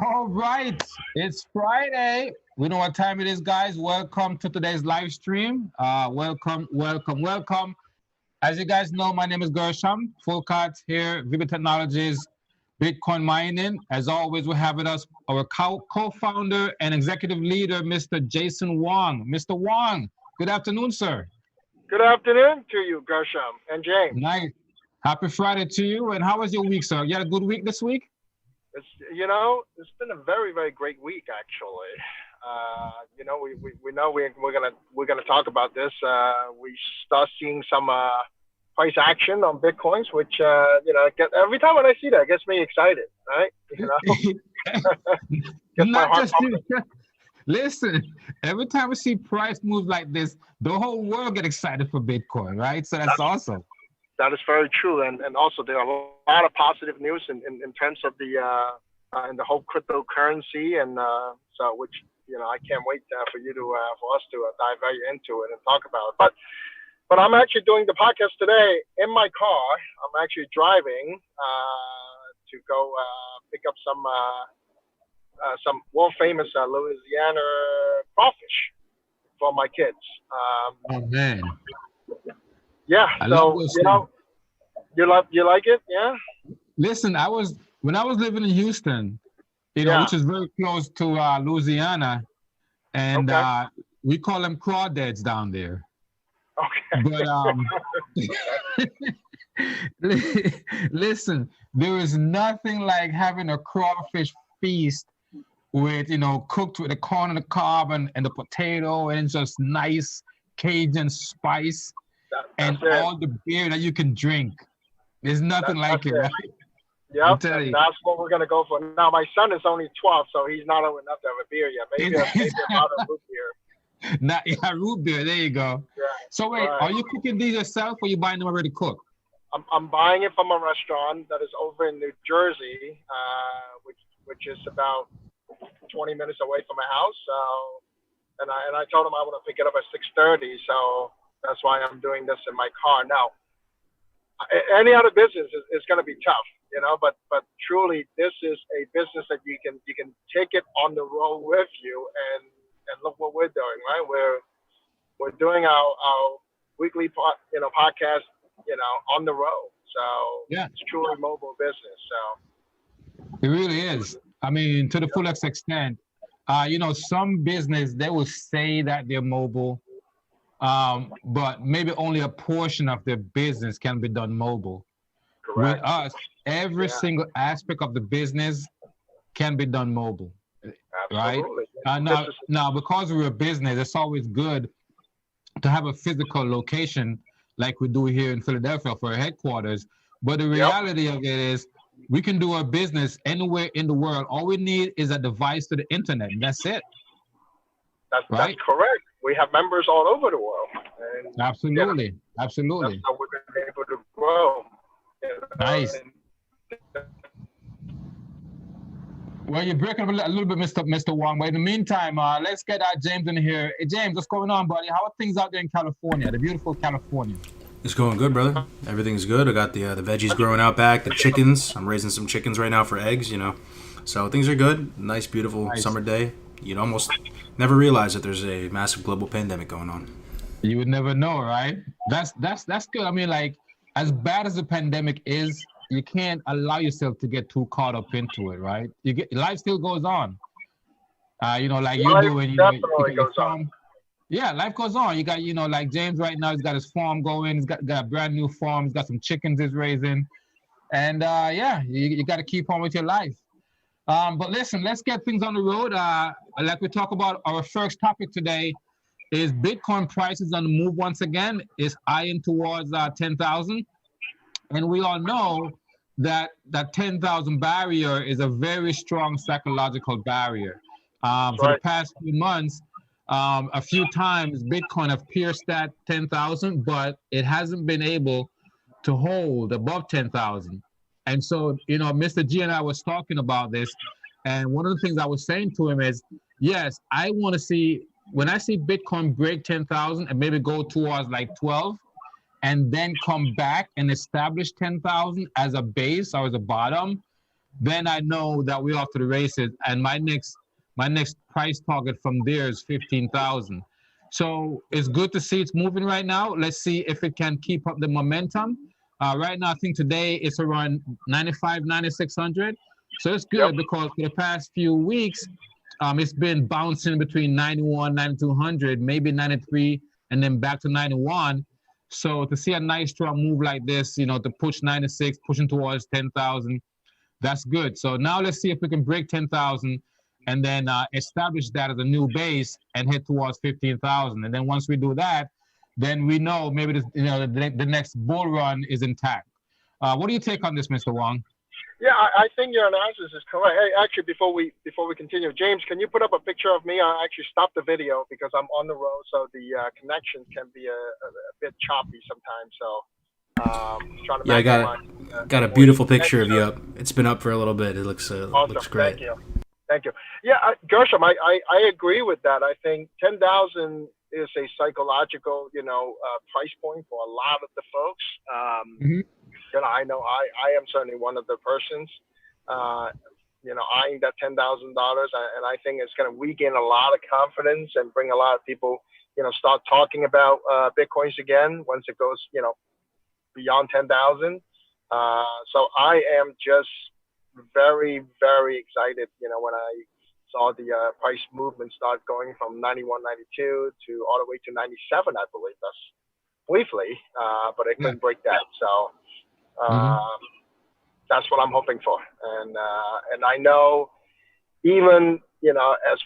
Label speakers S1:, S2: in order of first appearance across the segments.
S1: All right, it's Friday. We know what time it is, guys. Welcome to today's live stream. Welcome. As you guys know, my name is Gershom. Full cards here, Vivid Technologies, Bitcoin mining. As always, we have with us our co-founder and executive leader, Mr. Jason Wong. Mr. Wong, good afternoon, sir.
S2: Good afternoon to you, Gershom and James.
S1: Nice. Happy Friday to you. And how was your week, sir? You had a good week this week?
S2: It's been a very, very great week actually. We know we're gonna talk about this. We start seeing some price action on bitcoins, which every time when I see that, it gets me excited, right?
S1: Not just you. Listen, every time we see price moves like this, the whole world get excited for Bitcoin, right? So that's awesome.
S2: That is very true, and also there are a lot of positive news in terms of the whole cryptocurrency, and which I can't wait for us to dive right into it and talk about it. But I'm actually doing the podcast today in my car. I'm actually driving to go pick up some world famous Louisiana crawfish for my kids.
S1: Oh man.
S2: Yeah, you like it, yeah?
S1: Listen, when I was living in Houston, which is very close to Louisiana, and we call them crawdads down there.
S2: Okay.
S1: But listen, there is nothing like having a crawfish feast with cooked with the corn and the cob and the potato, and it's just nice Cajun spice. And all the beer that you can drink. There's nothing like it, right?
S2: Yeah, that's what we're gonna go for. Now my son is only 12, so he's not old enough to have a beer yet. Maybe a bottle of root beer.
S1: Root beer. There you go. Yeah. So wait, are you cooking these yourself, or are you buying them already cooked?
S2: I'm buying it from a restaurant that is over in New Jersey, which is about 20 minutes away from my house. So, and I told him I want to pick it up at 6:30. So. That's why I'm doing this in my car now. Any other business is going to be tough, but truly this is a business that you can take it on the road with you, and look what we're doing, right? We're doing our weekly podcast, on the road. So yeah, it's truly mobile business. So
S1: it really is. I mean, to the fullest extent. Some business, they will say that they're mobile. But maybe only a portion of their business can be done mobile.
S2: Correct.
S1: With us, every single aspect of the business can be done mobile.
S2: Absolutely.
S1: Right? Now, because we're a business, it's always good to have a physical location like we do here in Philadelphia for our headquarters. But the reality of it is we can do our business anywhere in the world. All we need is a device to the internet. That's it.
S2: That's correct. We have members all over the world. And,
S1: Absolutely.
S2: That's how we've been able to grow.
S1: Nice. Well, you're breaking up a little bit, Mr. Wong. But in the meantime, let's get James in here. Hey, James, what's going on, buddy? How are things out there in California, the beautiful California?
S3: It's going good, brother. Everything's good. I got the veggies growing out back, the chickens. I'm raising some chickens right now for eggs, So things are good. Nice, beautiful summer day. You'd almost never realize that there's a massive global pandemic going on.
S1: You would never know, right? That's good. I mean, like, as bad as the pandemic is, you can't allow yourself to get too caught up into it, right? Life still goes on. Like you're doing,
S2: goes on.
S1: Yeah, life goes on. You got, like James right now, he's got his farm going. He's got a brand new farm. He's got some chickens he's raising, and you got to keep on with your life. But listen, let's get things on the road. Like we talk about, our first topic today is Bitcoin prices on the move once again. Is eyeing towards 10,000. And we all know that 10,000 barrier is a very strong psychological barrier. For the past few months, a few times Bitcoin have pierced that 10,000, but it hasn't been able to hold above 10,000. And so, Mr. G and I was talking about this, and one of the things I was saying to him is, yes, I want to see, when I see Bitcoin break 10,000 and maybe go towards like 12, and then come back and establish 10,000 as a base or as a bottom, then I know that we're off to the races. And my next price target from there is 15,000. So it's good to see it's moving right now. Let's see if it can keep up the momentum. Right now, I think today it's around 95, 9600. So it's
S2: Yep.
S1: good because for the past few weeks, it's been bouncing between 91, 9200, maybe 93, and then back to 91. So to see a nice strong move like this, to push 96, pushing towards 10,000, that's good. So now let's see if we can break 10,000 and then establish that as a new base and head towards 15,000. And then once we do that, then we know maybe the next bull run is intact. What do you take on this, Mr. Wong?
S2: Yeah, I think your analysis is correct. Hey, actually, before we continue, James, can you put up a picture of me? I actually stopped the video because I'm on the road, so the connection can be a bit choppy sometimes. So trying to
S3: Yeah, I got a beautiful picture of you up. It's been up for a little bit. It looks
S2: awesome.
S3: looks great.
S2: Thank you. Yeah, Gershom, I agree with that. I think 10,000 is a psychological, price point for a lot of the folks.
S1: Mhm.
S2: I know I am certainly one of the persons, eyeing that $10,000, and I think it's going to weaken a lot of confidence and bring a lot of people, start talking about Bitcoins again once it goes, beyond 10,000. So I am just very, very excited, when I saw the price movement start going from 91, 92 to all the way to 97, I believe. That's briefly, but I couldn't break that. So
S1: Mhm.
S2: that's what I'm hoping for. And I know even, as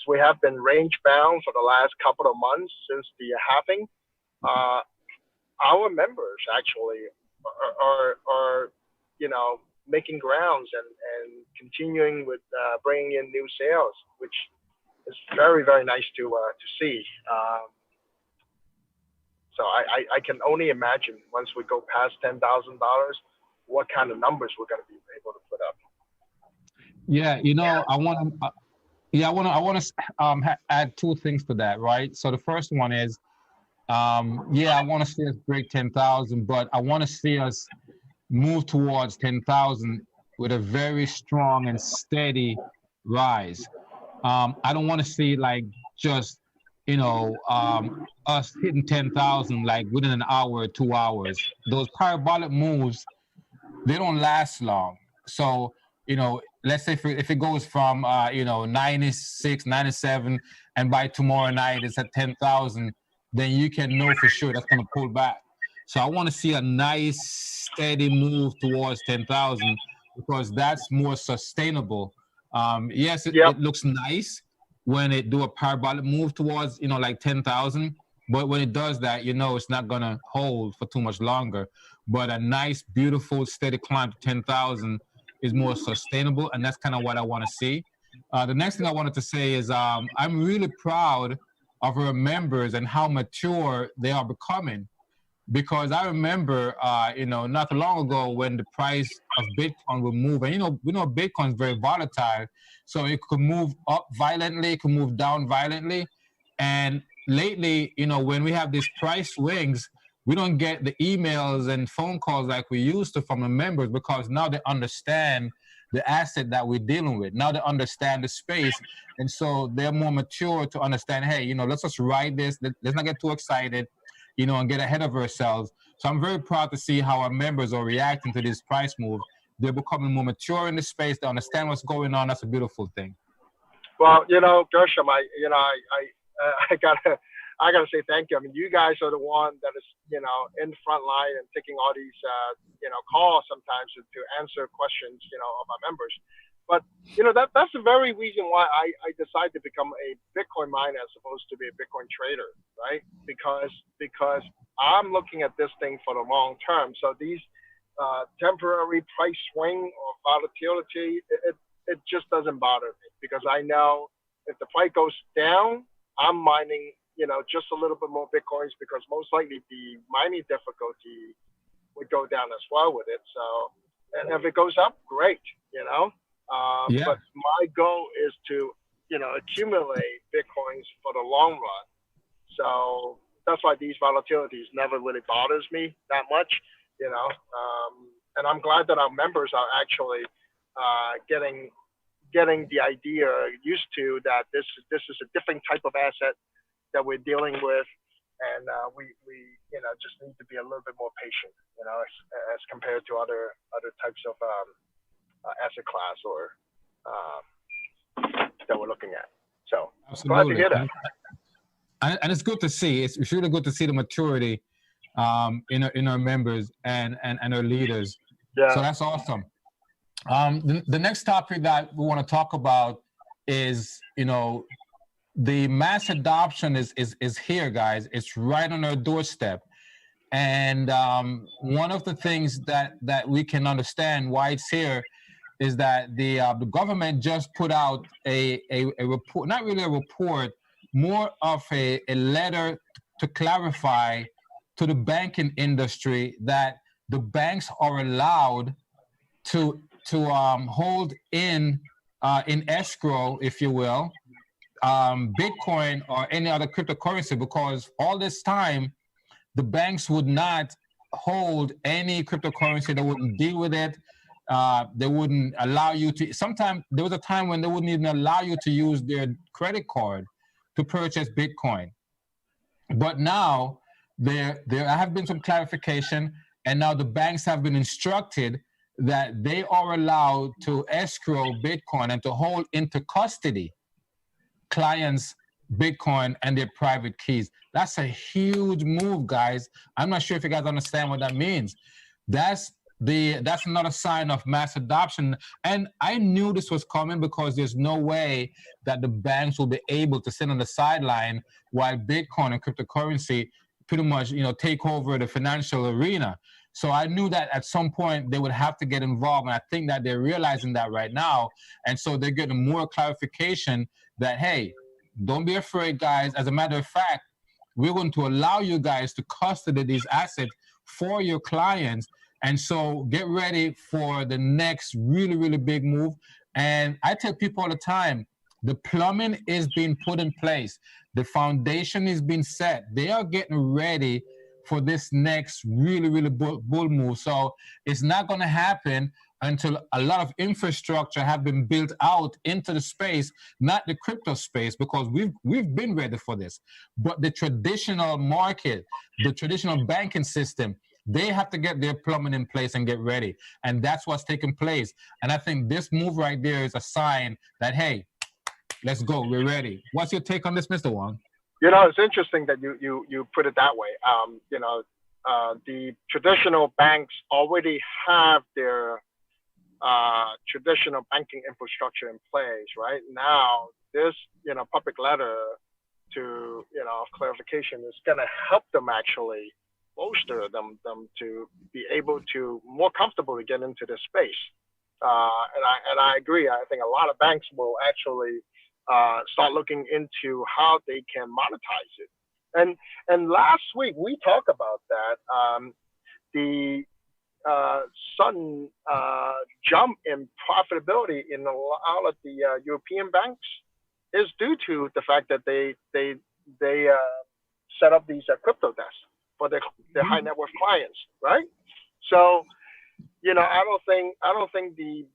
S2: we have been range bound for the last couple of months since the halving, our members actually are making grounds and continuing with bringing in new sales, which is very, very nice to see. So I can only imagine once we go past $10,000, what kind of numbers we're going to be able to put up.
S1: Yeah, I want to. Yeah, I want to add two things to that, right? So the first one is, I want to see us break 10,000, but I want to see us move towards 10,000 with a very strong and steady rise. I don't want to see like just us hitting 10,000 like within an hour or 2 hours. Those parabolic moves, they don't last long. So, let's say if it goes from 96, 97, and by tomorrow night it's at 10,000, then you can know for sure that's going to pull back. So I want to see a nice steady move towards 10,000 because that's more sustainable. Yes,
S2: Yep.
S1: it looks nice when it do a parabolic move towards like 10,000, but when it does that, it's not going to hold for too much longer. But a nice, beautiful, steady climb to 10,000 is more sustainable, and that's kind of what I want to see. The next thing I wanted to say is I'm really proud of our members and how mature they are becoming. Because I remember, not too long ago when the price of Bitcoin would move, and we know Bitcoin is very volatile, so it could move up violently, it could move down violently, and lately, when we have these price swings, we don't get the emails and phone calls like we used to from the members because now they understand the asset that we're dealing with. Now they understand the space, and so they're more mature to understand. Hey, let's just ride this. Let's not get too excited, and get ahead of ourselves. So I'm very proud to see how our members are reacting to this price move. They're becoming more mature in the space. They understand what's going on. That's a beautiful thing.
S2: Well, Gershom, I gotta say thank you. I mean, you guys are the one that is, in the front line and taking all these, calls sometimes to answer questions, of our members. But that's the very reason why I decided to become a Bitcoin miner as opposed to be a Bitcoin trader, right? Because I'm looking at this thing for the long term. So these temporary price swing or volatility, it just doesn't bother me because I know if the price goes down, I'm mining, just a little bit more Bitcoins because most likely the mining difficulty would go down as well with it. So, and if it goes up, great, But my goal is to, accumulate Bitcoins for the long run. So that's why these volatilities never really bothers me that much, and I'm glad that our members are actually getting the idea used to that this is a different type of asset that we're dealing with, and we just need to be a little bit more patient, as compared to other types of asset class or that we're looking at. So
S1: Absolutely.
S2: glad to hear that.
S1: And it's good to see. It's really good to see the maturity in our members and our leaders.
S2: Yeah.
S1: So that's awesome. The next topic that we want to talk about is, the mass adoption is here, guys. It's right on our doorstep. And one of the things that we can understand why it's here is that the government just put out a report, not really a report, more of a letter to clarify to the banking industry that the banks are allowed to hold in escrow, if you will, Bitcoin or any other cryptocurrency, because all this time the banks would not hold any cryptocurrency. They wouldn't deal with it. They wouldn't allow you to. Sometimes there was a time when they wouldn't even allow you to use their credit card to purchase Bitcoin. But now there have been some clarification, and now the banks have been instructed that they are allowed to escrow Bitcoin and to hold into custody clients' Bitcoin and their private keys. That's a huge move, guys. I'm not sure if you guys understand what that means. That's another sign of mass adoption. And I knew this was coming because there's no way that the banks will be able to sit on the sideline while Bitcoin and cryptocurrency pretty much, take over the financial arena. So I knew that at some point they would have to get involved. And I think that they're realizing that right now. And so they're getting more clarification that, hey, don't be afraid, guys. As a matter of fact, we're going to allow you guys to custody these assets for your clients. And so get ready for the next really, really big move. And I tell people all the time, the plumbing is being put in place. The foundation is being set. They are getting ready for this next really, really bull move. So it's not going to happen until a lot of infrastructure have been built out into the space, not the crypto space, because we've been ready for this. But the traditional market, the traditional banking system, they have to get their plumbing in place and get ready. And that's what's taking place. And I think this move right there is a sign that, hey, let's go, we're ready. What's your take on this, Mr. Wong?
S2: It's interesting that you put it that way. The traditional banks already have their traditional banking infrastructure in place. Right now, this public letter to clarification is going to help them actually bolster them to be able to more comfortable to get into this space. And I agree. I think a lot of banks will actually start looking into how they can monetize it. And last week we talked about that. The sudden jump in profitability in a lot of the European banks is due to the fact that they set up these crypto desks for their high net worth clients, right? So, I don't think the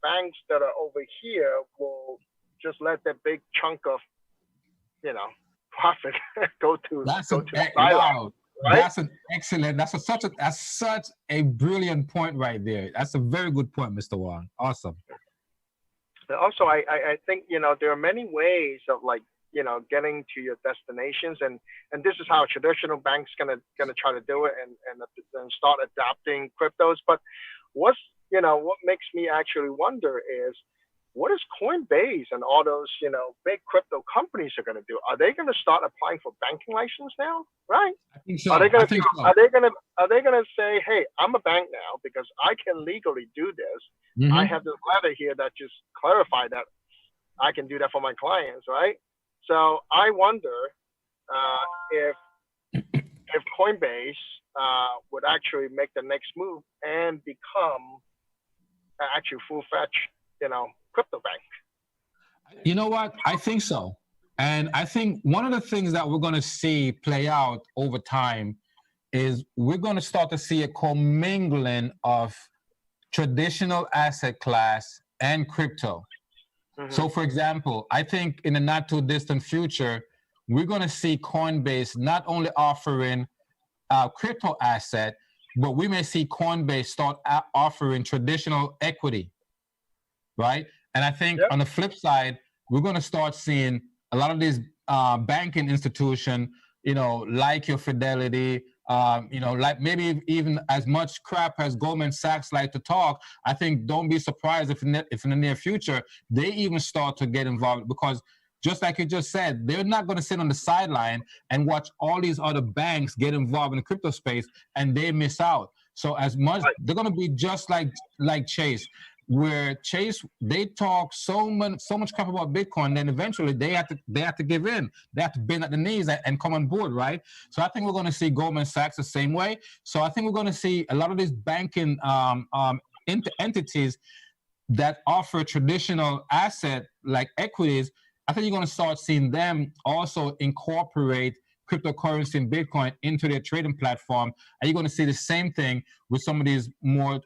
S2: banks that are over here will just let that big chunk of profit go to the sideline.
S1: Wow.
S2: Right?
S1: That's an excellent. That's such a brilliant point right there. That's a very good point, Mr. Wong. Awesome.
S2: Also, I think there are many ways of getting to your destinations, and this is how traditional banks gonna try to do it and start adopting cryptos. But what makes me actually wonder is, what is Coinbase and all those big crypto companies are going to do? Are they going to start applying for banking license now? Right?
S1: I think so.
S2: Are they going to say, hey, I'm a bank now because I can legally do this. Mm-hmm. I have this letter here that just clarified that I can do that for my clients, right? So I wonder if Coinbase would actually make the next move and become actually full-fledged, crypto bank.
S1: You know what? I think so. And I think one of the things that we're going to see play out over time is we're going to start to see a commingling of traditional asset class and crypto. So, for example, I think in the not too distant future, we're going to see Coinbase not only offering crypto asset, but we may see Coinbase start offering traditional equity, right? And I think on the flip side, we're going to start seeing a lot of these banking institutions, like your Fidelity, like maybe even as much crap as Goldman Sachs like to talk. I think don't be surprised if in the near future they even start to get involved, because just like you just said, they're not going to sit on the sideline and watch all these other banks get involved in the crypto space and they miss out. So as much they're going to be just like Chase, where Chase, they talk so much crap about Bitcoin, then eventually they have to give in. They have to bend at the knees and come on board, right? So I think we're going to see Goldman Sachs the same way. So I think we're going to see a lot of these banking entities that offer traditional asset like equities. I think you're going to start seeing them also incorporate cryptocurrency and Bitcoin into their trading platform, and you're going to see the same thing with some of these more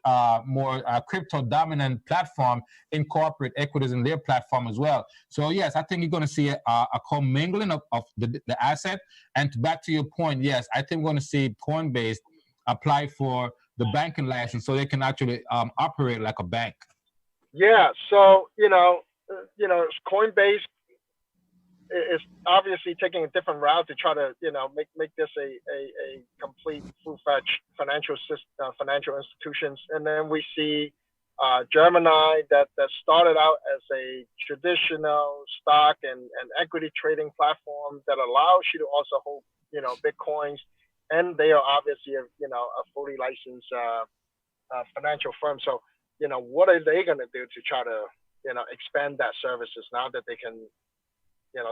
S1: crypto dominant platform incorporate equities in their platform as well. So yes, I think you're going to see a commingling of the asset. And back to your point, yes, I think we're going to see Coinbase apply for the banking license so they can actually operate like a bank.
S2: Yeah. So Coinbase is obviously taking a different route to try to make this a complete full-fledged financial institutions. And then we see Gemini that started out as a traditional stock and equity trading platform that allows you to also hold Bitcoins, and they are obviously a fully licensed financial firm. So what are they going to do to try to expand that services now that they can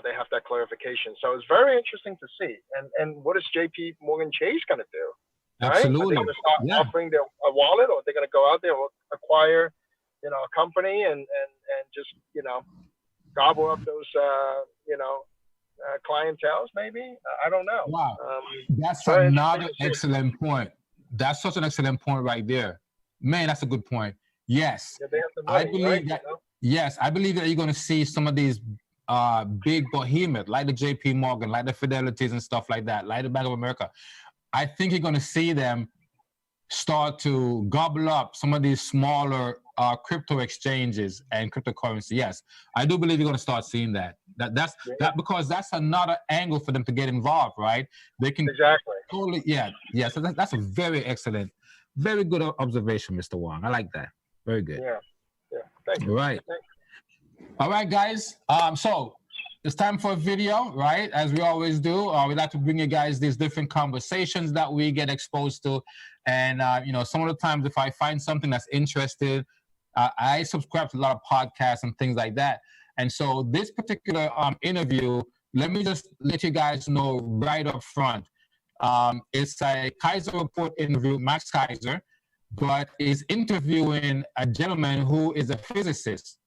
S2: they have that clarification? So it's very interesting to see. And what is JP Morgan Chase going to do? Right?
S1: Absolutely.
S2: Are they going to start offering a wallet, or are they going to go out there and acquire, a company and just, gobble up those, clienteles maybe? I don't know.
S1: Wow. That's another excellent point. That's such an excellent point right there. Man, that's a good point. Yes.
S2: Yeah, they have the money,
S1: I believe that. Yes, I believe that you're going to see some of these big behemoth like the JP Morgan, like the Fidelities and stuff like that, like the Bank of America. I think you're going to see them start to gobble up some of these smaller crypto exchanges and cryptocurrency. Yes, I do believe you're going to start seeing that. That's because that's another angle for them to get involved, right? They can totally, So that's a very excellent, very good observation, Mr. Wong. I like that. Very good.
S2: Yeah. Thank you.
S1: All right. All right, guys. So it's time for a video, right? As we always do. We like to bring you guys these different conversations that we get exposed to. And, some of the times if I find something that's interesting, I subscribe to a lot of podcasts and things like that. And so this particular interview, let me just let you guys know right up front. It's a Kaiser Report interview, Max Kaiser, but is interviewing a gentleman who is a physicist.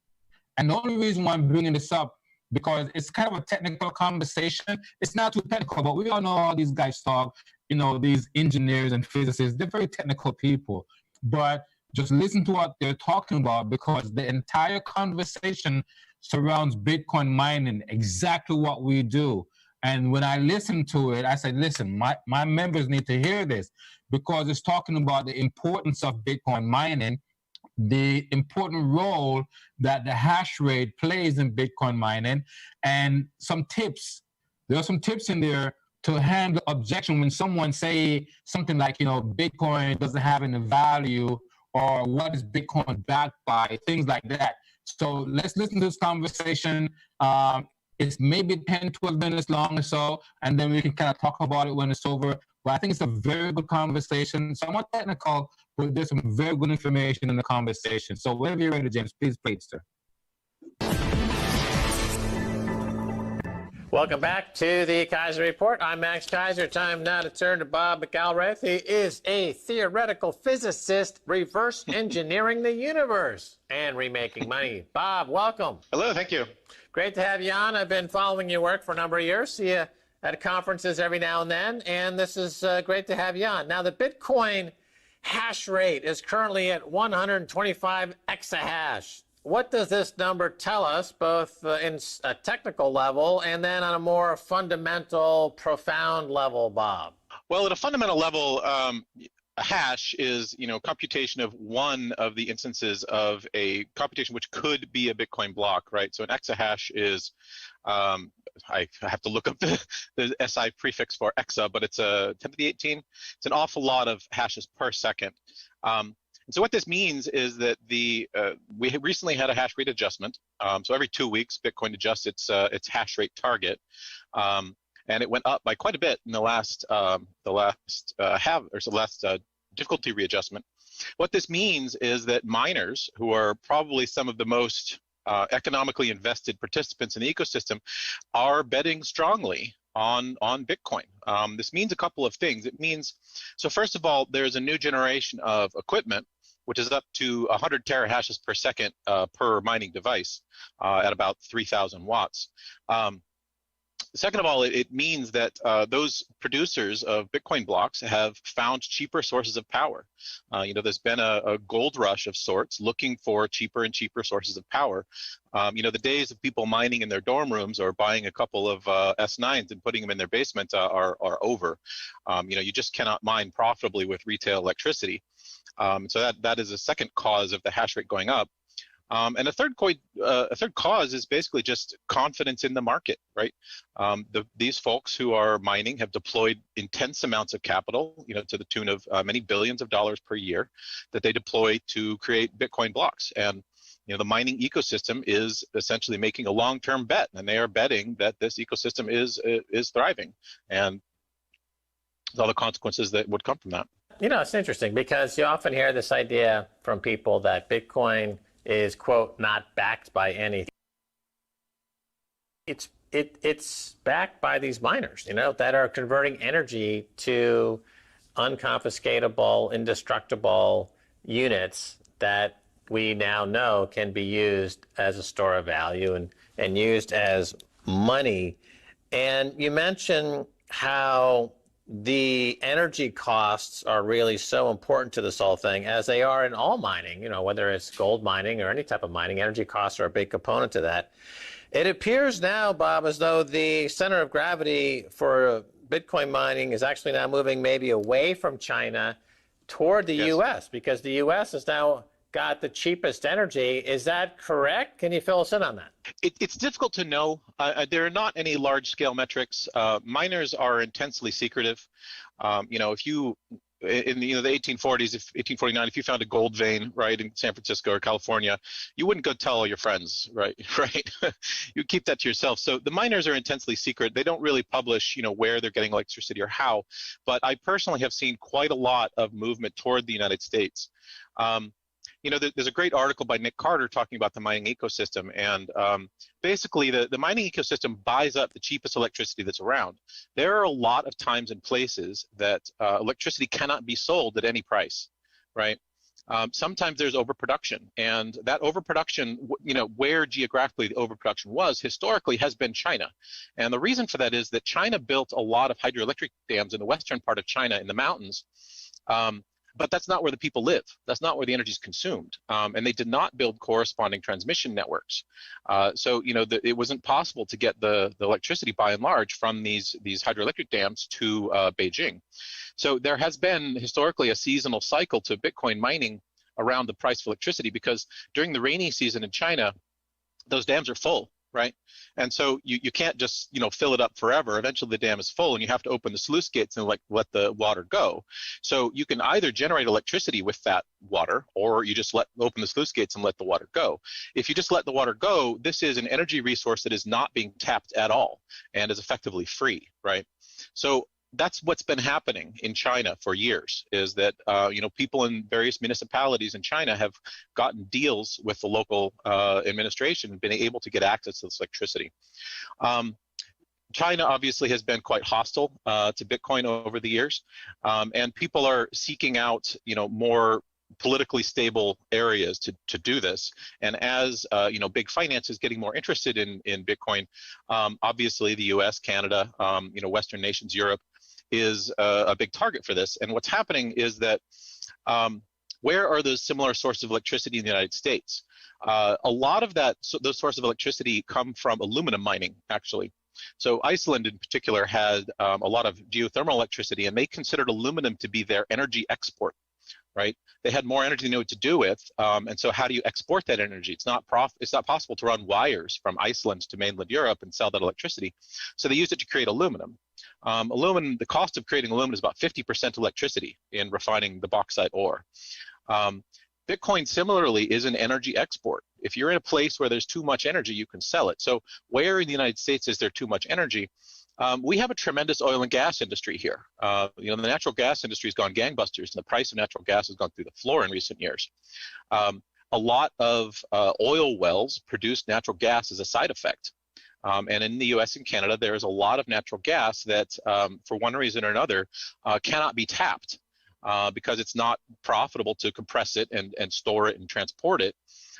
S1: And the only reason why I'm bringing this up, because it's kind of a technical conversation. It's not too technical, but we all know how these guys talk, these engineers and physicists, they're very technical people. But just listen to what they're talking about, because the entire conversation surrounds Bitcoin mining, exactly what we do. And when I listened to it, I said, listen, my members need to hear this, because it's talking about the importance of Bitcoin mining, the important role that the hash rate plays in Bitcoin mining, and some tips. There are some tips in there to handle objection when someone say something like, Bitcoin doesn't have any value, or what is Bitcoin backed by, things like that. So let's listen to this conversation. It's maybe 10, 12 minutes long or so, and then we can kind of talk about it when it's over. But I think it's a very good conversation, somewhat technical, but there's some very good information in the conversation. So whenever you're ready, James, please play it, sir.
S4: Welcome back to the Kaiser Report. I'm Max Kaiser. Time now to turn to Bob McElrath. He is a theoretical physicist reverse engineering the universe and remaking money. Bob, welcome.
S5: Hello, thank you.
S4: Great to have you on. I've been following your work for a number of years. See you at conferences every now and then, and this is great to have you on. Now, the Bitcoin hash rate is currently at 125 exahash. What does this number tell us, both in a technical level and then on a more fundamental, profound level, Bob?
S5: Well, at a fundamental level, a hash is, computation of one of the instances of a computation which could be a Bitcoin block, right? So an exahash is, I have to look up the SI prefix for exa, but it's a 10 to the 18. It's an awful lot of hashes per second. And so what this means is that we recently had a hash rate adjustment. So every 2 weeks, Bitcoin adjusts its hash rate target, and it went up by quite a bit in the last difficulty readjustment. What this means is that miners, who are probably some of the most economically invested participants in the ecosystem, are betting strongly on Bitcoin. This means a couple of things. It means, so first of all, there's a new generation of equipment which is up to 100 terahashes per second per mining device at about 3,000 watts. Second of all, it means that those producers of Bitcoin blocks have found cheaper sources of power. There's been a gold rush of sorts, looking for cheaper and cheaper sources of power. The days of people mining in their dorm rooms or buying a couple of S9s and putting them in their basement are over. You just cannot mine profitably with retail electricity. So that is a second cause of the hash rate going up. And a third cause is basically just confidence in the market, right? These folks who are mining have deployed intense amounts of capital, to the tune of many billions of dollars per year that they deploy to create Bitcoin blocks. And the mining ecosystem is essentially making a long-term bet, and they are betting that this ecosystem is thriving, and all the consequences that would come from that.
S4: It's interesting because you often hear this idea from people that Bitcoin is, quote, not backed by anything. It's backed by these miners, that are converting energy to unconfiscatable, indestructible units that we now know can be used as a store of value and used as money. And you mentioned how the energy costs are really so important to this whole thing, as they are in all mining, whether it's gold mining or any type of mining. Energy costs are a big component to that. It appears now, Bob, as though the center of gravity for Bitcoin mining is actually now moving maybe away from China toward the U.S., because the U.S. has now got the cheapest energy. Is that correct? Can you fill us in on that?
S5: It's difficult to know. There are not any large-scale metrics. Miners are intensely secretive. If you in the 1840s, 1849, if you found a gold vein right in San Francisco or California, you wouldn't go tell all your friends, right? You keep that to yourself. So the miners are intensely secret. They don't really publish, where they're getting electricity or how. But I personally have seen quite a lot of movement toward the United States. There's a great article by Nick Carter talking about the mining ecosystem, and basically the mining ecosystem buys up the cheapest electricity that's around. There are a lot of times and places that electricity cannot be sold at any price, right? Sometimes there's overproduction, and that overproduction, where geographically the overproduction was historically has been China. And the reason for that is that China built a lot of hydroelectric dams in the western part of China in the mountains. But that's not where the people live. That's not where the energy is consumed. And they did not build corresponding transmission networks. So it wasn't possible to get the electricity by and large from these hydroelectric dams to Beijing. So there has been historically a seasonal cycle to Bitcoin mining around the price of electricity, because during the rainy season in China, those dams are full. Right, and so you can't just fill it up forever. Eventually, the dam is full, and you have to open the sluice gates and let the water go. So you can either generate electricity with that water, or you just open the sluice gates and let the water go. If you just let the water go, this is an energy resource that is not being tapped at all and is effectively free. Right, so that's what's been happening in China for years, is that people in various municipalities in China have gotten deals with the local administration and been able to get access to this electricity. China obviously has been quite hostile to Bitcoin over the years, and people are seeking out more politically stable areas to do this. And as big finance is getting more interested in Bitcoin, obviously the U.S., Canada, Western nations, Europe is a big target for this. And what's happening is that where are those similar sources of electricity in the United States? A lot of those sources of electricity come from aluminum mining, actually. So Iceland in particular had a lot of geothermal electricity, and they considered aluminum to be their energy export, right? They had more energy they knew what to do with, and so how do you export that energy? It's not possible to run wires from Iceland to mainland Europe and sell that electricity. So they used it to create aluminum. Aluminum, the cost of creating aluminum is about 50% electricity in refining the bauxite ore. Bitcoin similarly is an energy export. If you're in a place where there's too much energy, you can sell it. So where in the United States is there too much energy? We have a tremendous oil and gas industry here. The natural gas industry has gone gangbusters, and the price of natural gas has gone through the floor in recent years. A lot of oil wells produce natural gas as a side effect. And in the US and Canada, there is a lot of natural gas that, for one reason or another, cannot be tapped. Because it's not profitable to compress it and store it and transport it,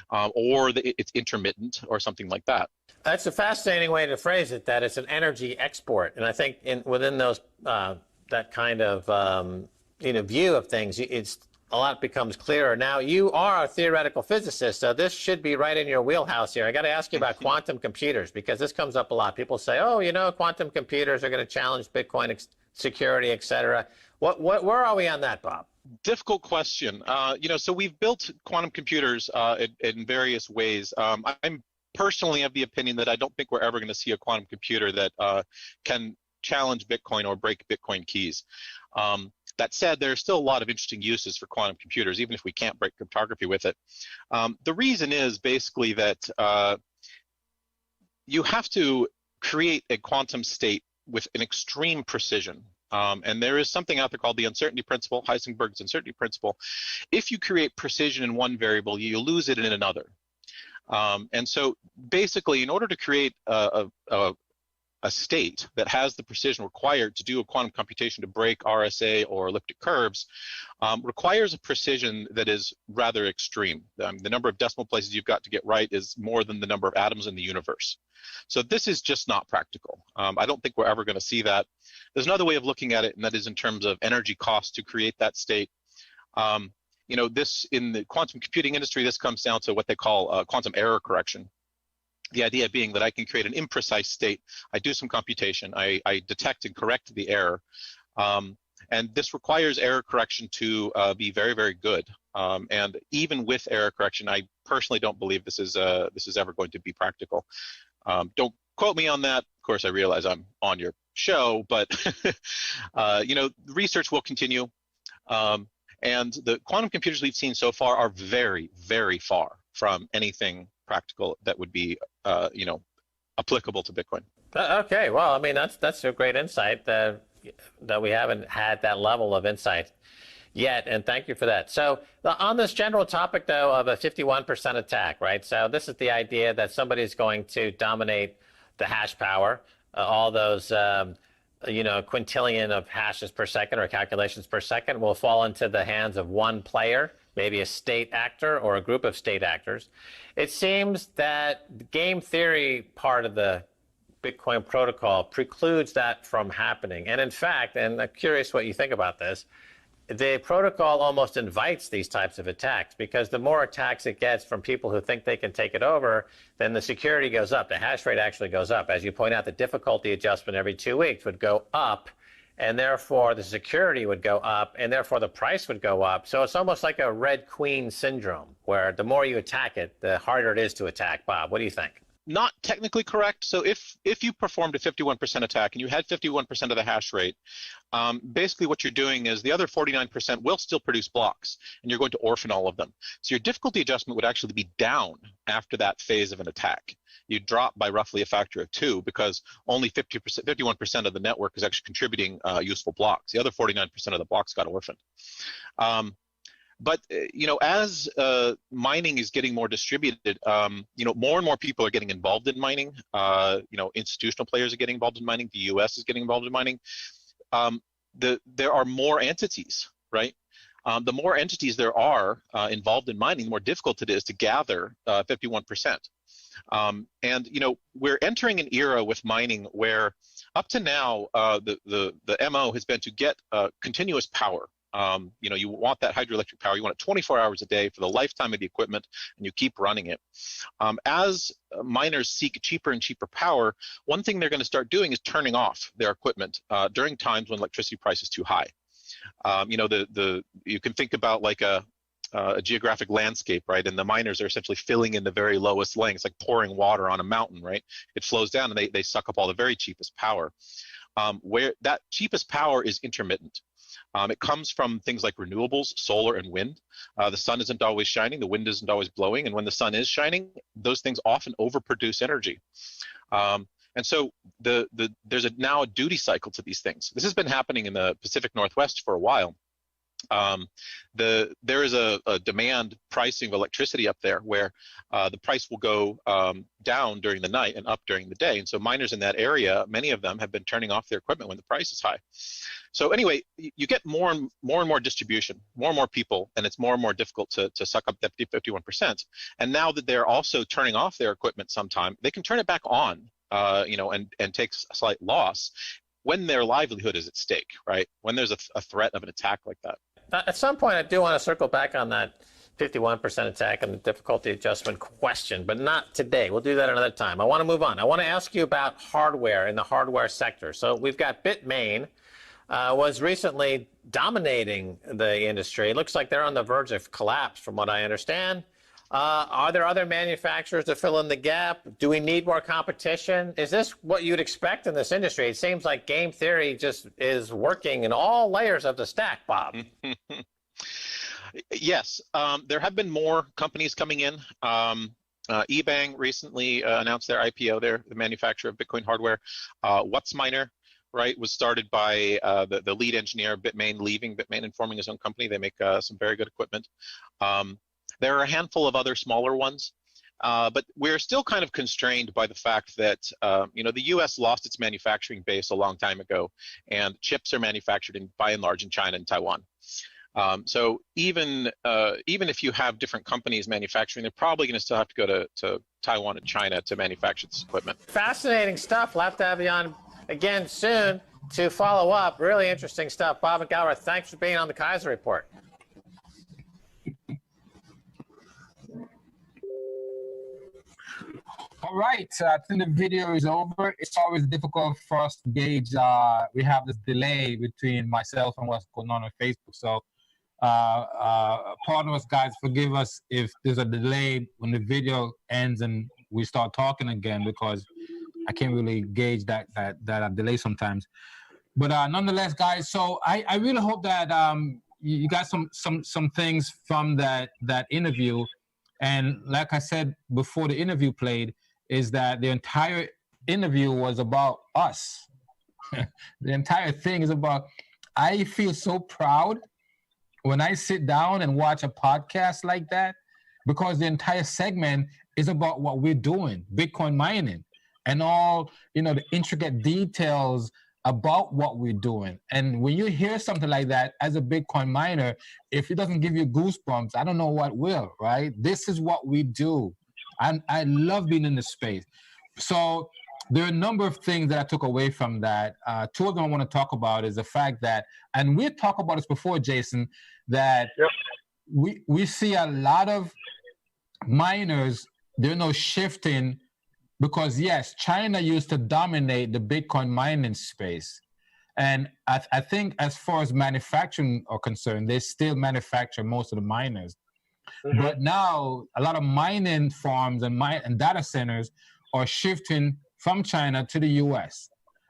S5: or it's intermittent or something like that.
S4: That's a fascinating way to phrase it, that it's an energy export. And I think within those that kind of view of things, a lot becomes clearer. Now, you are a theoretical physicist, so this should be right in your wheelhouse here. I got to ask you about quantum computers, because this comes up a lot. People say, oh, quantum computers are going to challenge Bitcoin security, et cetera. Where are we on that, Bob?
S5: Difficult question. So we've built quantum computers in various ways. I'm personally of the opinion that I don't think we're ever going to see a quantum computer that can challenge Bitcoin or break Bitcoin keys. That said, there are still a lot of interesting uses for quantum computers, even if we can't break cryptography with it. The reason is basically that you have to create a quantum state with an extreme precision. And there is something out there called the uncertainty principle, Heisenberg's uncertainty principle. If you create precision in one variable, you lose it in another. And so basically, in order to create a state that has the precision required to do a quantum computation to break RSA or elliptic curves, requires a precision that is rather extreme. The number of decimal places you've got to get right is more than the number of atoms in the universe. So this is just not practical. I don't think we're ever going to see that. There's another way of looking at it, and that is in terms of energy cost to create that state. This in the quantum computing industry, this comes down to what they call quantum error correction. The idea being that I can create an imprecise state. I do some computation. I detect and correct the error. And this requires error correction to be very, very good. And even with error correction, I personally don't believe this is ever going to be practical. Don't quote me on that. Of course, I realize I'm on your show, but research will continue. And the quantum computers we've seen so far are very, very far from anything practical that would be, applicable to Bitcoin.
S4: Okay, well, I mean, that's a great insight that we haven't had that level of insight yet, and thank you for that. So on this general topic, though, of a 51% attack, right? So this is the idea that somebody's going to dominate the hash power, all those quintillion of hashes per second or calculations per second will fall into the hands of one player, maybe a state actor or a group of state actors. It seems that the game theory part of the Bitcoin protocol precludes that from happening. And in fact, and I'm curious what you think about this, the protocol almost invites these types of attacks, because the more attacks it gets from people who think they can take it over, then the security goes up. The hash rate actually goes up. As you point out, the difficulty adjustment every 2 weeks would go up, and therefore the security would go up, and therefore the price would go up. So it's almost like a Red Queen syndrome, where the more you attack it, the harder it is to attack. Bob, what do you think?
S5: Not technically correct. So if you performed a 51% attack and you had 51% of the hash rate, basically what you're doing is the other 49% will still produce blocks, and you're going to orphan all of them. So your difficulty adjustment would actually be down after that phase of an attack. You drop by roughly a factor of 2, because only 51% of the network is actually contributing useful blocks. The other 49% of the blocks got orphaned. But as mining is getting more distributed, more and more people are getting involved in mining. Institutional players are getting involved in mining. The U.S. is getting involved in mining. There are more entities, right? the more entities there are involved in mining, the more difficult it is to gather 51%. And we're entering an era with mining where up to now the MO has been to get continuous power. You want that hydroelectric power. You want it 24 hours a day for the lifetime of the equipment, and you keep running it. As miners seek cheaper and cheaper power, one thing they're going to start doing is turning off their equipment during times when electricity price is too high. You can think about like a geographic landscape, right? And the miners are essentially filling in the very lowest lengths, like pouring water on a mountain, right? It flows down and they suck up all the very cheapest power. Where that cheapest power is intermittent. It comes from things like renewables, solar and wind. The sun isn't always shining, the wind isn't always blowing, and when the sun is shining, those things often overproduce energy. And so there's now a duty cycle to these things. This has been happening in the Pacific Northwest for a while. There is a demand pricing of electricity up there where the price will go down during the night and up during the day. And so miners in that area, many of them have been turning off their equipment when the price is high. So anyway, you get more and more distribution, more and more people, and it's more and more difficult to suck up that 51%. And now that they're also turning off their equipment sometime, they can turn it back on, and take a slight loss when their livelihood is at stake, right? When there's a threat of an attack like that.
S4: At some point, I do want to circle back on that 51% attack and the difficulty adjustment question, but not today. We'll do that another time. I want to move on. I want to ask you about hardware in the hardware sector. So we've got Bitmain was recently dominating the industry. It looks like they're on the verge of collapse, from what I understand. Are there other manufacturers to fill in the gap? Do we need more competition? Is this what you'd expect in this industry? It seems like game theory just is working in all layers of the stack, Bob.
S5: Yes, there have been more companies coming in. eBang recently announced their IPO. They're the manufacturer of Bitcoin hardware. WhatsMiner, right, was started by the lead engineer of Bitmain, leaving Bitmain and forming his own company. They make some very good equipment. There are a handful of other smaller ones, but we're still kind of constrained by the fact that the U.S. lost its manufacturing base a long time ago, and chips are manufactured by and large in China and Taiwan. So even if you have different companies manufacturing, they're probably going to still have to go to Taiwan and China to manufacture this equipment.
S4: Fascinating stuff. We'll have to have you on again soon to follow up. Really interesting stuff. Bob McElrath, thanks for being on the Kaiser Report.
S1: All right, I think the video is over. It's always difficult for us to gauge. We have this delay between myself and what's going on Facebook. So pardon us, guys. Forgive us if there's a delay when the video ends and we start talking again, because I can't really gauge that delay sometimes. But nonetheless, guys, so I really hope that you got some things from that interview. And like I said before the interview played, is that the entire interview was about us. The entire thing is about, I feel so proud when I sit down and watch a podcast like that, because the entire segment is about what we're doing, Bitcoin mining, and all, the intricate details about what we're doing. And when you hear something like that as a Bitcoin miner, if it doesn't give you goosebumps, I don't know what will, right? This is what we do. I love being in this space. So there are a number of things that I took away from that. Two of them I want to talk about is the fact that, and we talked about this before, Jason, that we see a lot of miners, shifting, because yes, China used to dominate the Bitcoin mining space. And I think as far as manufacturing are concerned, they still manufacture most of the miners. Mm-hmm. But now a lot of mining farms and data centers are shifting from China to the US.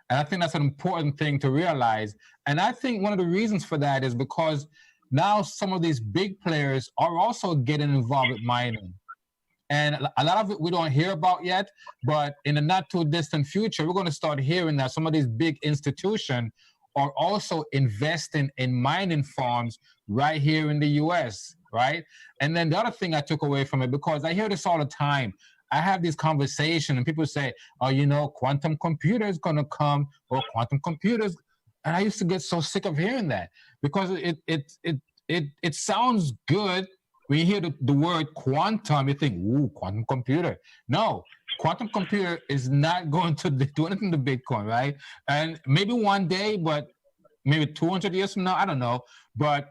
S1: And I think that's an important thing to realize. And I think one of the reasons for that is because now some of these big players are also getting involved with mining. And a lot of it we don't hear about yet, but in the not too distant future, we're going to start hearing that some of these big institutions are also investing in mining farms right here in the US, right? And then the other thing I took away from it, because I hear this all the time, I have this conversation and people say, oh, quantum computers going to come, or quantum computers. And I used to get so sick of hearing that, because it sounds good. When you hear the word quantum, you think, ooh, quantum computer. No, quantum computer is not going to do anything to Bitcoin, right? And maybe one day, but maybe 200 years from now, I don't know. But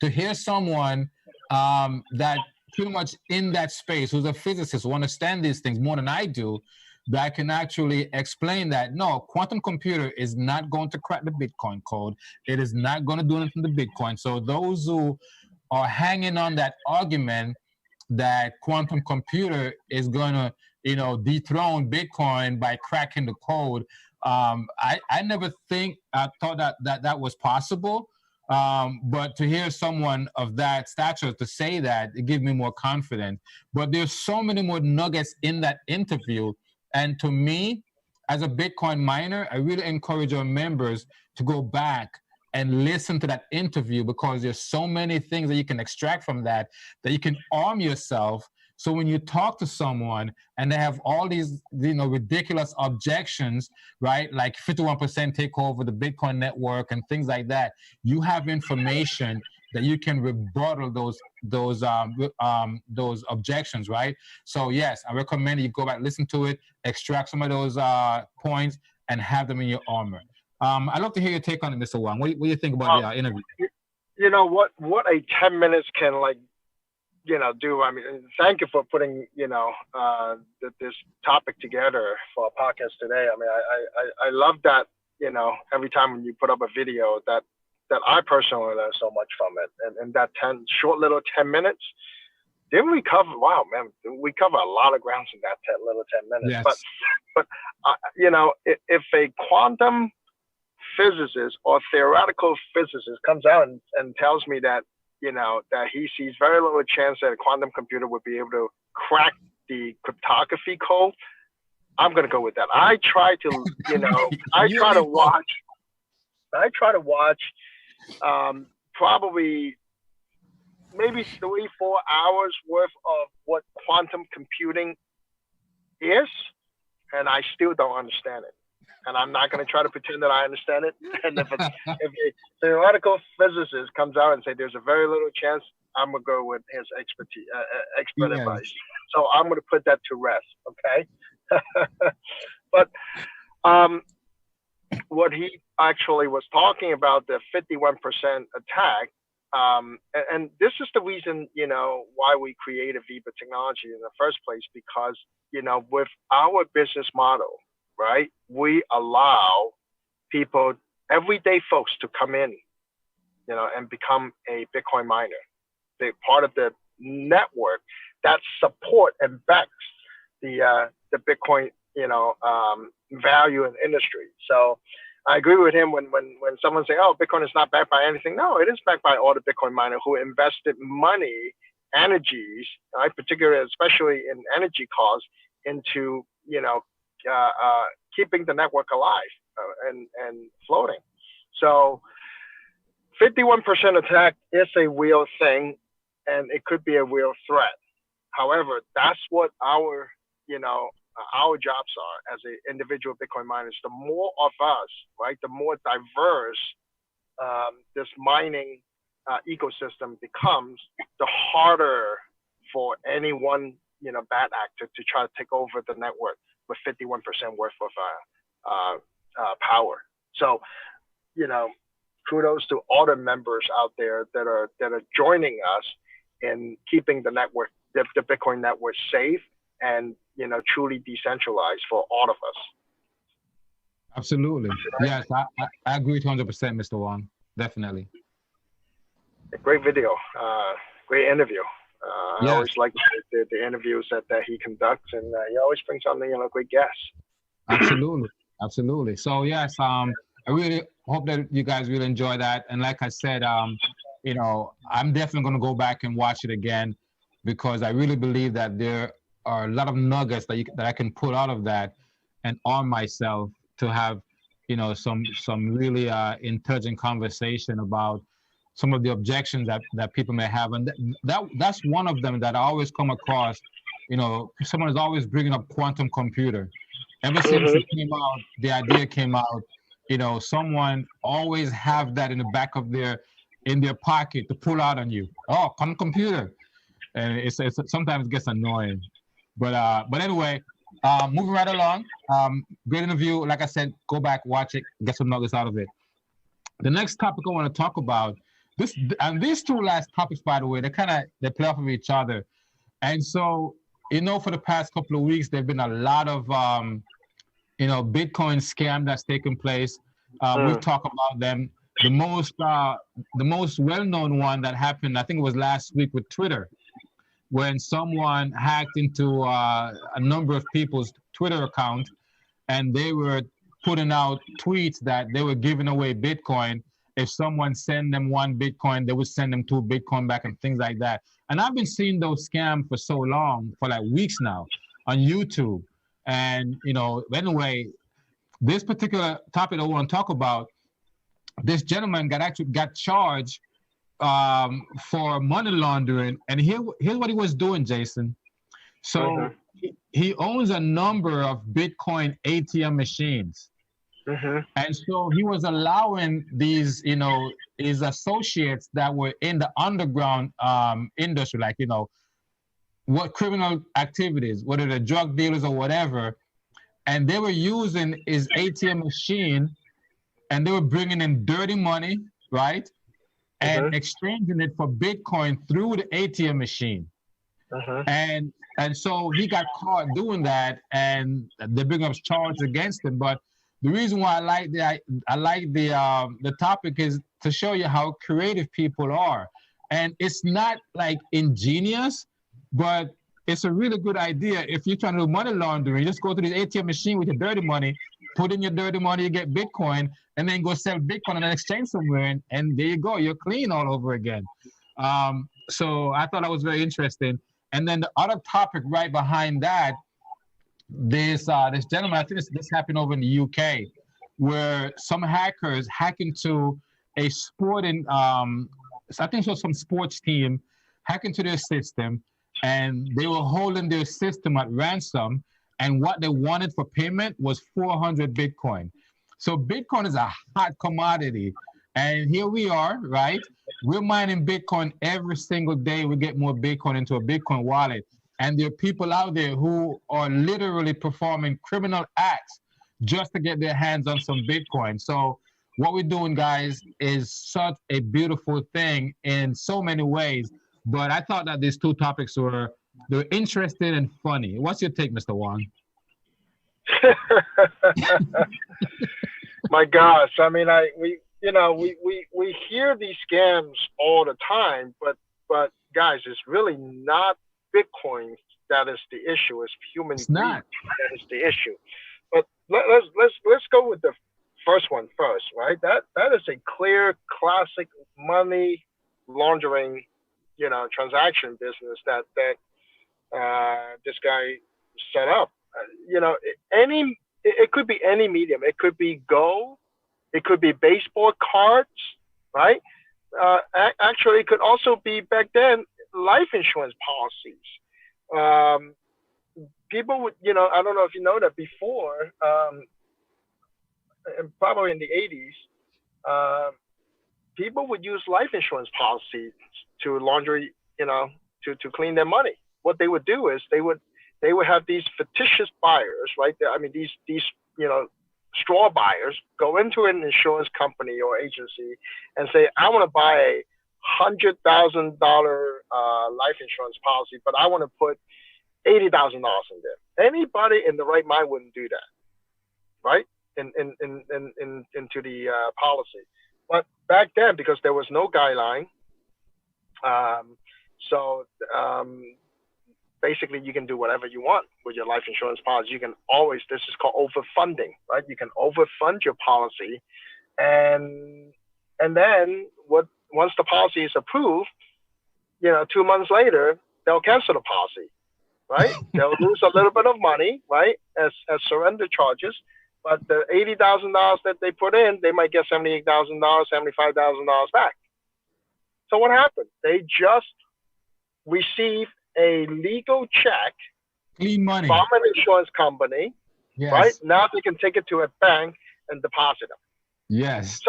S1: to hear someone that pretty much in that space, who's a physicist, who understands these things more than I do, that can actually explain that, no, quantum computer is not going to crack the Bitcoin code. It is not going to do anything to Bitcoin. So those who are hanging on that argument that quantum computer is going to, dethrone Bitcoin by cracking the code. I never thought that was possible. But to hear someone of that stature to say that, it gives me more confidence. But there's so many more nuggets in that interview. And to me, as a Bitcoin miner, I really encourage our members to go back and listen to that interview, because there's so many things that you can extract from that you can arm yourself. So when you talk to someone and they have all these, ridiculous objections, right? Like 51% take over the Bitcoin network and things like that, you have information that you can rebuttal those objections, right? So yes, I recommend you go back, listen to it, extract some of those points, and have them in your armor. I'd love to hear your take on it, Mr. Wang. What do you think about the interview?
S2: What a 10 minutes can do. I mean, thank you for putting this topic together for a podcast today. I mean, I love that. Every time when you put up a video, that I personally learn so much from it, and that little 10 minutes. Didn't we cover? Wow, man, we cover a lot of grounds in that little 10 minutes.
S1: Yes.
S2: But if a quantum physicist or theoretical physicist comes out and tells me that that he sees very little chance that a quantum computer would be able to crack the cryptography code, I'm gonna go with that. I try to watch probably maybe 3-4 hours worth of what quantum computing is, and I still don't understand it. And I'm not going to try to pretend that I understand it. And if a theoretical physicist comes out and say there's a very little chance, I'm going to go with his expert advice. So I'm going to put that to rest, okay? But what he actually was talking about, the 51% attack, and this is the reason, why we created Viva Technology in the first place, because, with our business model, right, we allow people, everyday folks, to come in, and become a Bitcoin miner. They're part of the network that support and backs the Bitcoin, value and industry. So I agree with him when someone say, oh, Bitcoin is not backed by anything. No, it is backed by all the Bitcoin miners who invested money, energies, right, particularly, especially in energy costs, into, keeping the network alive and floating. So 51% attack is a real thing, and it could be a real threat. However, that's what our jobs are as an individual Bitcoin miners. The more of us, right, the more diverse this mining ecosystem becomes, the harder for any one bad actor to try to take over the network with 51% worth of power. So, kudos to all the members out there that are joining us in keeping the network, the Bitcoin network, safe and truly decentralized for all of us.
S1: Absolutely. Yes, I agree 100%, Mr. Wang. Definitely.
S2: Great video. Great interview.
S1: Yes.
S2: I always like the interviews that he conducts, and he always brings on great guests.
S1: Absolutely. So yes, I really hope that you guys really enjoy that. And like I said, I'm definitely going to go back and watch it again, because I really believe that there are a lot of nuggets that I can pull out of that and arm myself to have, some really intelligent conversation about some of the objections that people may have. And that's one of them that I always come across. Someone is always bringing up quantum computer. Ever since it came out, the idea came out, someone always have that in the back of their, in their pocket to pull out on you. Oh, come computer, and it's sometimes it gets annoying. But anyway, moving right along. Great interview. Like I said, go back, watch it, get some nuggets out of it. The next topic I want to talk about these two last topics, by the way, they play off of each other. And so, for the past couple of weeks, there've been a lot of Bitcoin scam that's taken place. We've talked about them. The most well-known one that happened, I think it was last week with Twitter, when someone hacked into a number of people's Twitter account, and they were putting out tweets that they were giving away Bitcoin. If someone sent them 1 Bitcoin, they would send them 2 Bitcoin back and things like that. And I've been seeing those scams for so long, for like weeks now, on YouTube. And, anyway, this particular topic I want to talk about, this gentleman got charged for money laundering. And here's what he was doing, Jason. So he owns a number of Bitcoin ATM machines. And so he was allowing these, his associates that were in the underground industry, like, what criminal activities, whether they're drug dealers or whatever, and they were using his ATM machine, and they were bringing in dirty money, right? And exchanging it for Bitcoin through the ATM machine. And so he got caught doing that, and they bring up charges against him. But the reason why I like the topic is to show you how creative people are. And it's not like ingenious, but it's a really good idea. If you're trying to do money laundering, you just go to the ATM machine with your dirty money, put in your dirty money, you get Bitcoin, and then go sell Bitcoin in an exchange somewhere, and there you go, you're clean all over again. So I thought that was very interesting. And then the other topic right behind that, this gentleman, I think this happened over in the UK, where some hackers hack into a sporting, I think it was some sports team, hack into their system, and they were holding their system at ransom, and what they wanted for payment was 400 Bitcoin. So Bitcoin is a hot commodity, and here we are, right? We're mining Bitcoin every single day. We get more Bitcoin into a Bitcoin wallet. And there are people out there who are literally performing criminal acts just to get their hands on some Bitcoin. So what we're doing, guys, is such a beautiful thing in so many ways. But I thought that these two topics were interesting and funny. What's your take, Mr. Wong?
S2: My gosh, I mean, we hear these scams all the time, but guys, it's really not Bitcoin that is the issue. It's human greed that is the issue. But let's go with the first one first, right? That is a clear classic money laundering, transaction business that this guy set up. It could be any medium. It could be gold. It could be baseball cards, right? Actually, it could also be back then life insurance policies. People would, I don't know if you know that before, and probably in the 80s, people would use life insurance policies to launder, to clean their money. What they would do is they would have these fictitious buyers, right? I mean, these straw buyers go into an insurance company or agency and say, I want to buy a $100,000 life insurance policy, but I want to put $80,000 in there. Anybody in the right mind wouldn't do that, right? Into the policy. But back then, because there was no guideline, basically you can do whatever you want with your life insurance policy. You can always, this is called overfunding, right? You can overfund your policy, and then once the policy is approved, 2 months later, they'll cancel the policy, right? They'll lose a little bit of money, right, as surrender charges, but the $80,000 that they put in, they might get $78,000, $75,000 back. So what happened? They just received a legal check,
S1: clean money,
S2: from an insurance company, yes. Right? Now they can take it to a bank and deposit them.
S1: Yes.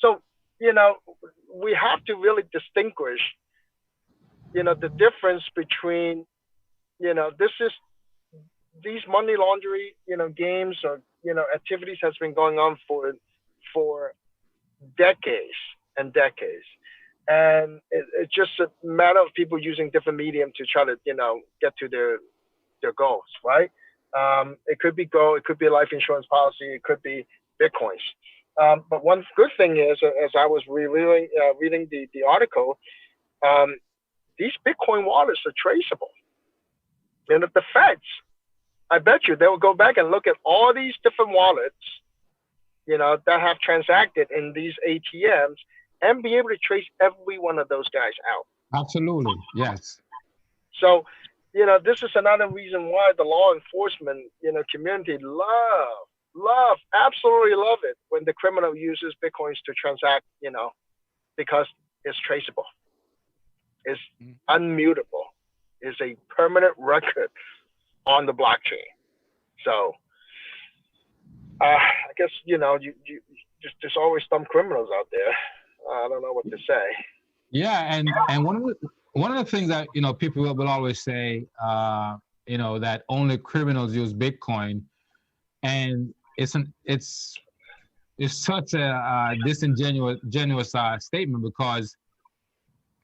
S2: So you know, we have to really distinguish, you know, the difference between, you know, these money laundering, you know, games or, you know, activities has been going on for decades and decades. And it's just a matter of people using different medium to try to, you know, get to their goals, right? It could be gold, it could be a life insurance policy, it could be Bitcoins. But one good thing is, as I was reading the article, these Bitcoin wallets are traceable. And if the feds, I bet you they will go back and look at all these different wallets, you know, that have transacted in these ATMs and be able to trace every one of those guys out.
S1: Absolutely, yes.
S2: So, you know, this is another reason why the law enforcement, you know, community absolutely love it when the criminal uses Bitcoins to transact, you know, because it's traceable, it's unmutable, it's a permanent record on the blockchain. So, I guess, you know, you there's always some criminals out there. I don't know what to say.
S1: Yeah, and one of the things that, you know, people will always say, you know, that only criminals use Bitcoin, and it's such a disingenuous statement, because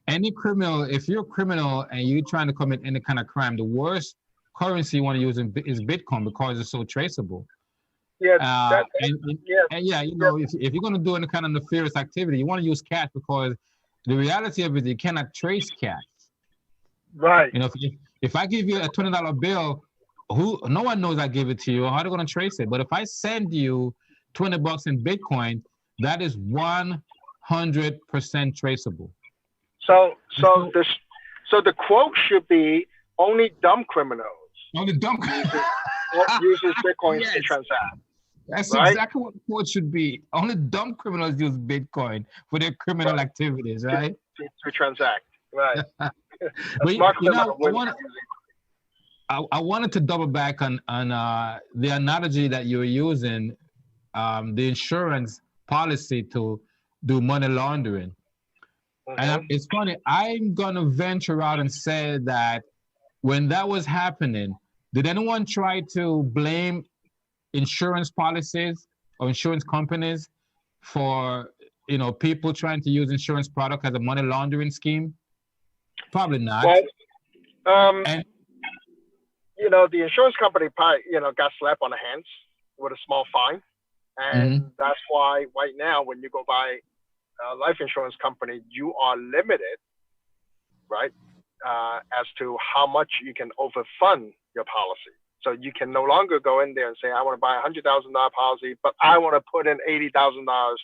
S1: any criminal, if you're a criminal and you're trying to commit any kind of crime, the worst currency you want to use is Bitcoin, because it's so traceable.
S2: Yeah,
S1: and yeah, you know, if you're going to do any kind of nefarious activity, you want to use cash, because the reality of it, you cannot trace cash.
S2: Right.
S1: You know, if I give you a $20 bill, no one knows I give it to you. How are they going to trace it? But if I send you $20 in Bitcoin, that is 100% traceable.
S2: So the quote should be, only dumb criminals.
S1: Only dumb
S2: uses Bitcoin to transact.
S1: That's
S2: right?
S1: Exactly what the quote should be. Only dumb criminals use Bitcoin for their criminal activities, right?
S2: To transact, right?
S1: But you know, I wanted to double back on the analogy that you were using, the insurance policy to do money laundering. And it's funny, I'm gonna venture out and say that when that was happening, did anyone try to blame insurance policies or insurance companies for, you know, people trying to use insurance product as a money laundering scheme? Probably not.
S2: Well, you know, the insurance company probably, you know, got slapped on the hands with a small fine, and that's why right now when you go buy a life insurance company, you are limited, right, as to how much you can overfund your policy. So you can no longer go in there and say, I want to buy a $100,000 policy, but I want to put in $80,000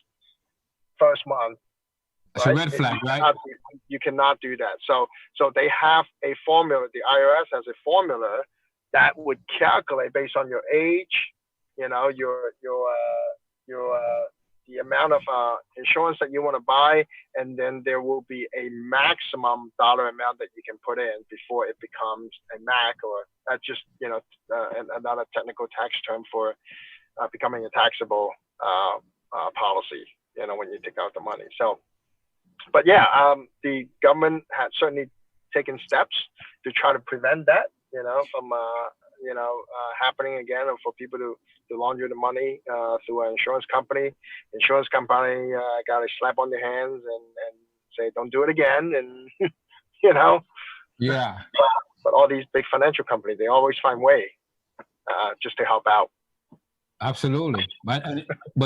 S2: first month.
S1: It's a red flag, right?
S2: You cannot do that. So they have a formula. The IRS has a formula that would calculate based on your age, you know, the amount of insurance that you want to buy, and then there will be a maximum dollar amount that you can put in before it becomes a MAC, or that's just, you know, another technical tax term for becoming a taxable policy, you know, when you take out the money. So, but yeah, the government had certainly taken steps to try to prevent that, you know, from happening again, or for people to launder the money through an insurance company. Insurance company got a slap on their hands and say, don't do it again. And, you know.
S1: Yeah.
S2: But all these big financial companies, they always find way just to help out.
S1: Absolutely. But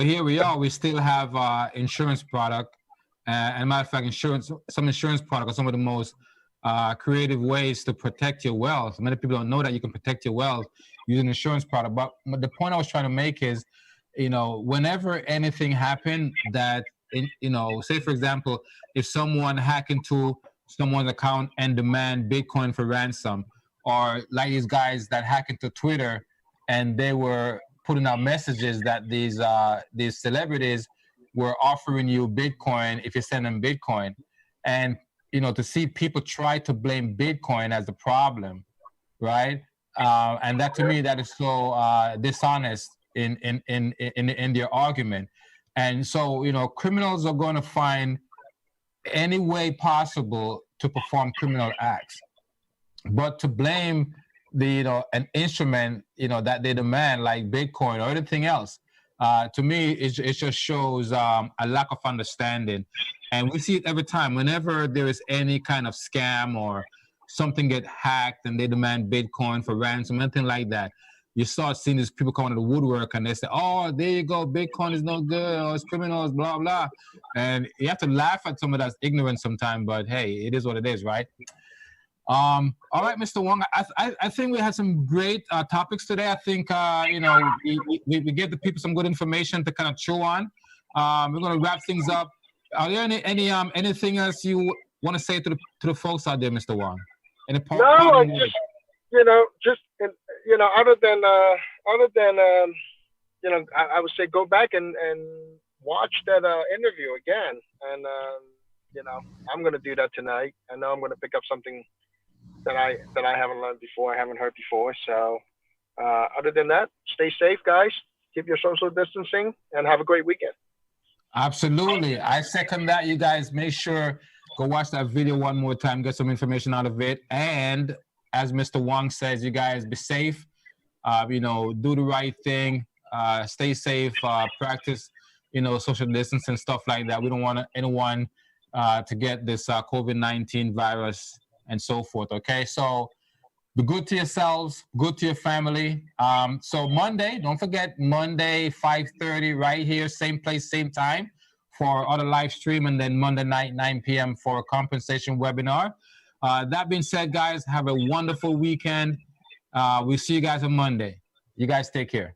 S1: here we are. We still have insurance product. And matter of fact, some insurance product are some of the most creative ways to protect your wealth. Many people don't know that you can protect your wealth using insurance product. But the point I was trying to make is, you know, whenever anything happened that, you know, say for example, if someone hack into someone's account and demand Bitcoin for ransom, or like these guys that hack into Twitter and they were putting out messages that these celebrities were offering you Bitcoin if you send them Bitcoin. And, you know, to see people try to blame Bitcoin as the problem, right? And that, to me, that is so dishonest in their argument. And so, criminals are going to find any way possible to perform criminal acts. But to blame an instrument, that they demand, like Bitcoin or anything else, to me, it just shows a lack of understanding. And we see it every time. Whenever there is any kind of scam or something get hacked and they demand Bitcoin for ransom, anything like that, you start seeing these people coming to the woodwork and they say, oh, there you go, Bitcoin is no good, or it's criminals, blah, blah. And you have to laugh at some of that's ignorant sometimes, but hey, it is what it is, right? All right, Mr. Wong, I think we had some great topics today. I think, we gave the people some good information to kind of chew on. We're going to wrap things up. Are there anything else you want to say to the folks out there, Mr. Wong?
S2: No, other than I would say go back and watch that interview again, and I'm gonna do that tonight. I know I'm gonna pick up something that I haven't learned before, I haven't heard before. So other than that, stay safe, guys. Keep your social distancing, and have a great weekend.
S1: Absolutely, I second that. You guys make sure go watch that video one more time, get some information out of it, and as Mr. Wong says, you guys be safe. Do the right thing. Stay safe. Practice, social distance and stuff like that. We don't want anyone to get this COVID-19 virus and so forth. Okay, so be good to yourselves, good to your family. So Monday, don't forget Monday 5:30 right here, same place, same time for other live stream, and then Monday night 9 p.m. for a compensation webinar. That being said, guys, have a wonderful weekend. We'll see you guys on Monday. You guys take care.